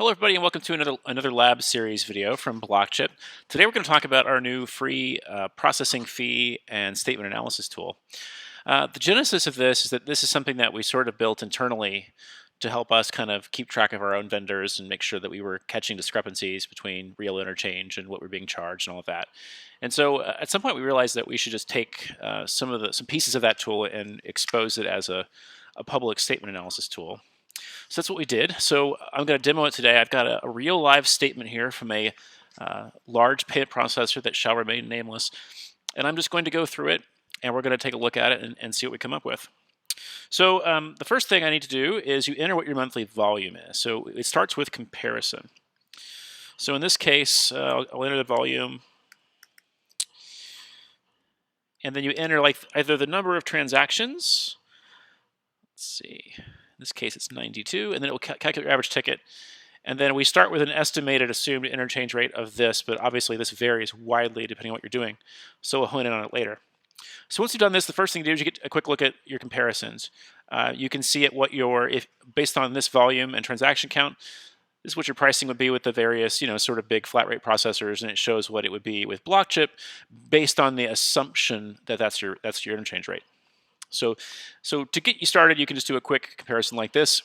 Hello everybody and welcome to another lab series video from BlockChyp. Today we're going to talk about our new free processing fee and statement analysis tool. The genesis of this is that this is something that we sort of built internally to help us kind of keep track of our own vendors and make sure that we were catching discrepancies between real interchange and what we're being charged and all of that. And so at some point we realized that we should just take some pieces of that tool and expose it as a public statement analysis tool. So that's what we did. So I'm going to demo it today. I've got a real live statement here from a large payment processor that shall remain nameless. And I'm just going to go through it, and we're going to take a look at it and see what we come up with. So the first thing I need to do is you enter what your monthly volume is. So it starts with comparison. So in this case, I'll enter the volume. And then you enter like either the number of transactions. Let's see. In this case, it's 92, and then it will calculate your average ticket. And then we start with an estimated assumed interchange rate of this, but obviously this varies widely depending on what you're doing. So we'll hone in on it later. So once you've done this, the first thing to do is you get a quick look at your comparisons. You can see at what based on this volume and transaction count, this is what your pricing would be with the various, sort of big flat rate processors, and it shows what it would be with BlockChyp based on the assumption that that's your interchange rate. So to get you started, you can just do a quick comparison like this.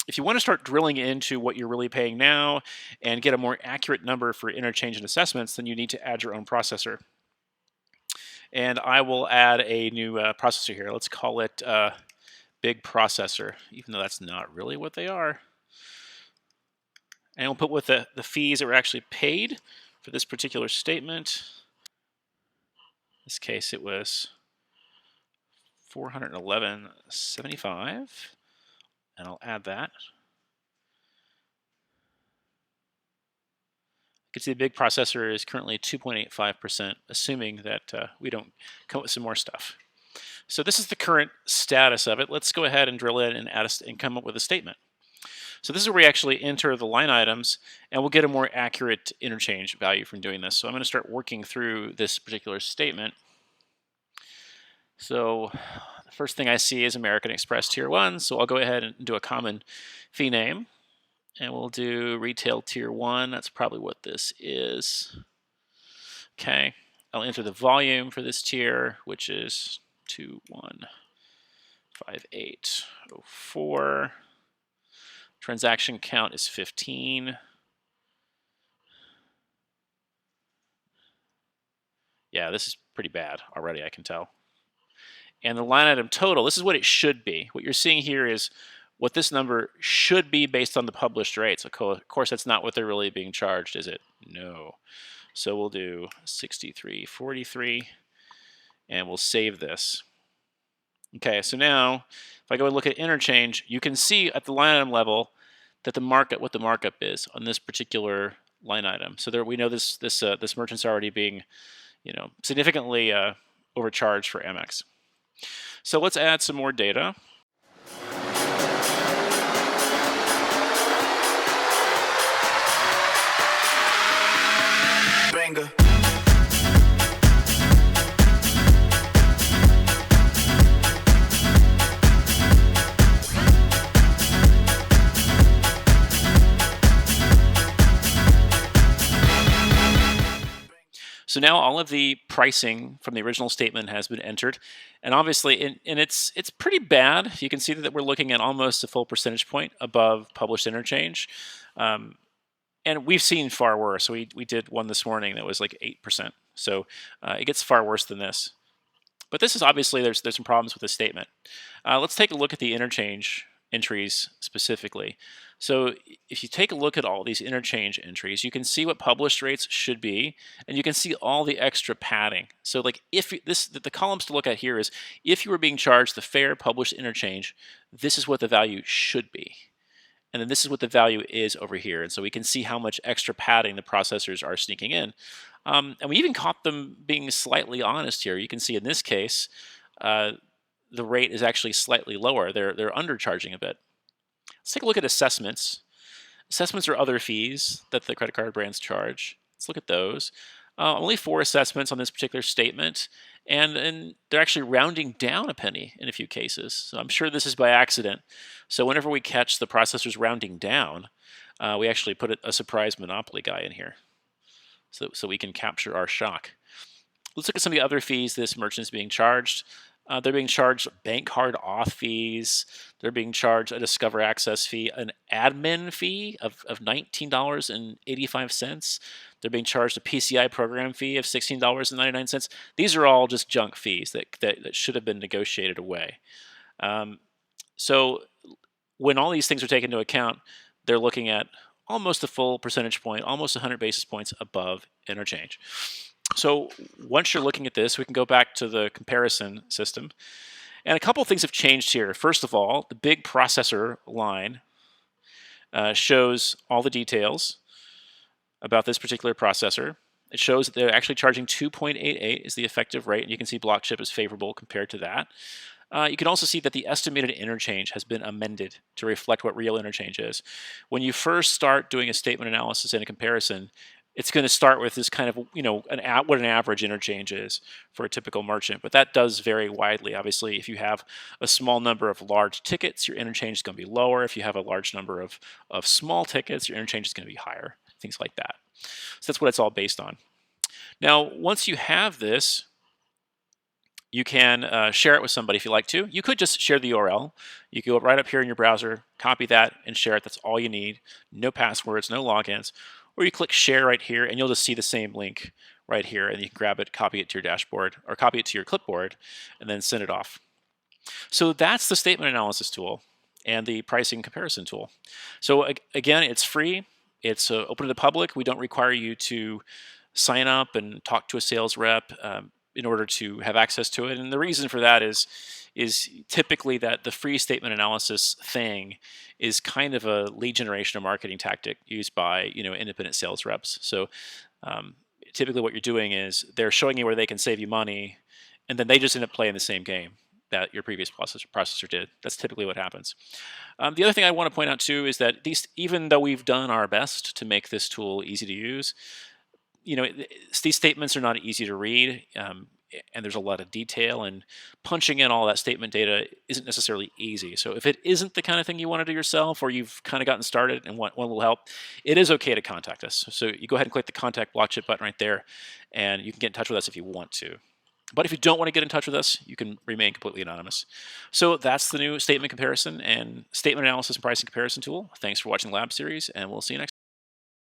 If you want to start drilling into what you're really paying now and get a more accurate number for interchange and assessments, then you need to add your own processor. And I will add a new processor here. Let's call it Big Processor, even though that's not really what they are. And we'll put what the fees that were actually paid for this particular statement. In this case, it was $411.75, and I'll add that. You can see the big processor is currently 2.85%, assuming that we don't come up with some more stuff. So this is the current status of it. Let's go ahead and drill in and come up with a statement. So this is where we actually enter the line items, and we'll get a more accurate interchange value from doing this. So I'm going to start working through this particular statement. So the first thing I see is American Express Tier 1, so I'll go ahead and do a common fee name, and we'll do Retail Tier 1. That's probably what this is. Okay, I'll enter the volume for this tier, which is 215804. Transaction count is 15. Yeah, this is pretty bad already, I can tell. And the line item total, this is what it should be. What you're seeing here is what this number should be based on the published rates. Of course, that's not what they're really being charged, is it? No. So we'll do 63.43, and we'll save this. Okay, so now if I go and look at interchange, you can see at the line item level that what the markup is on this particular line item. So there we know this merchant's already being, significantly overcharged for Amex. So let's add some more data. Banger. So now all of the pricing from the original statement has been entered, and obviously, it's pretty bad. You can see that we're looking at almost a full percentage point above published interchange, and we've seen far worse. So we did one this morning that was like 8%. So it gets far worse than this. But this is obviously there's some problems with this statement. Let's take a look at the interchange entries specifically. So if you take a look at all these interchange entries, you can see what published rates should be, and you can see all the extra padding. So like the columns to look at here is if you were being charged the fair published interchange, this is what the value should be. And then this is what the value is over here. And so we can see how much extra padding the processors are sneaking in. And we even caught them being slightly honest here. You can see in this case, the rate is actually slightly lower. They're undercharging a bit. Let's take a look at assessments. Assessments are other fees that the credit card brands charge. Let's look at those. Only 4 assessments on this particular statement, and they're actually rounding down a penny in a few cases. So I'm sure this is by accident. So whenever we catch the processors rounding down, we actually put a surprise monopoly guy in here, so we can capture our shock. Let's look at some of the other fees this merchant is being charged. They're being charged bank card auth fees. They're being charged a Discover Access fee, an admin fee of $19.85. They're being charged a PCI program fee of $16.99. These are all just junk fees that should have been negotiated away. So when all these things are taken into account, they're looking at almost a full percentage point, almost 100 basis points above interchange. So once you're looking at this, we can go back to the comparison system. And a couple of things have changed here. First of all, the big processor line shows all the details about this particular processor. It shows that they're actually charging 2.88 is the effective rate, and you can see BlockChyp is favorable compared to that. You can also see that the estimated interchange has been amended to reflect what real interchange is. When you first start doing a statement analysis and a comparison, it's going to start with this kind of, what an average interchange is for a typical merchant. But that does vary widely. Obviously, if you have a small number of large tickets, your interchange is going to be lower. If you have a large number of small tickets, your interchange is going to be higher, things like that. So that's what it's all based on. Now, once you have this, you can share it with somebody if you like to. You could just share the URL. You go right up here in your browser, copy that, and share it. That's all you need. No passwords, no logins. Or you click share right here, and you'll just see the same link right here, and you can grab it, copy it to your dashboard, or copy it to your clipboard, and then send it off. So that's the statement analysis tool and the pricing comparison tool. So again, it's free. It's open to the public. We don't require you to sign up and talk to a sales rep in order to have access to it. And the reason for that is typically that the free statement analysis thing is kind of a lead generation or marketing tactic used by independent sales reps. So typically what you're doing is they're showing you where they can save you money, and then they just end up playing the same game that your previous processor did. That's typically what happens. The other thing I want to point out too is that even though we've done our best to make this tool easy to use, these statements are not easy to read, and there's a lot of detail, and punching in all that statement data isn't necessarily easy. So if it isn't the kind of thing you want to do yourself, or you've kind of gotten started and want a little help, it is okay to contact us. So you go ahead and click the Contact BlockChyp button right there, and you can get in touch with us if you want to. But if you don't want to get in touch with us, you can remain completely anonymous. So that's the new statement comparison and statement analysis and pricing comparison tool. Thanks for watching the lab series, and we'll see you next time.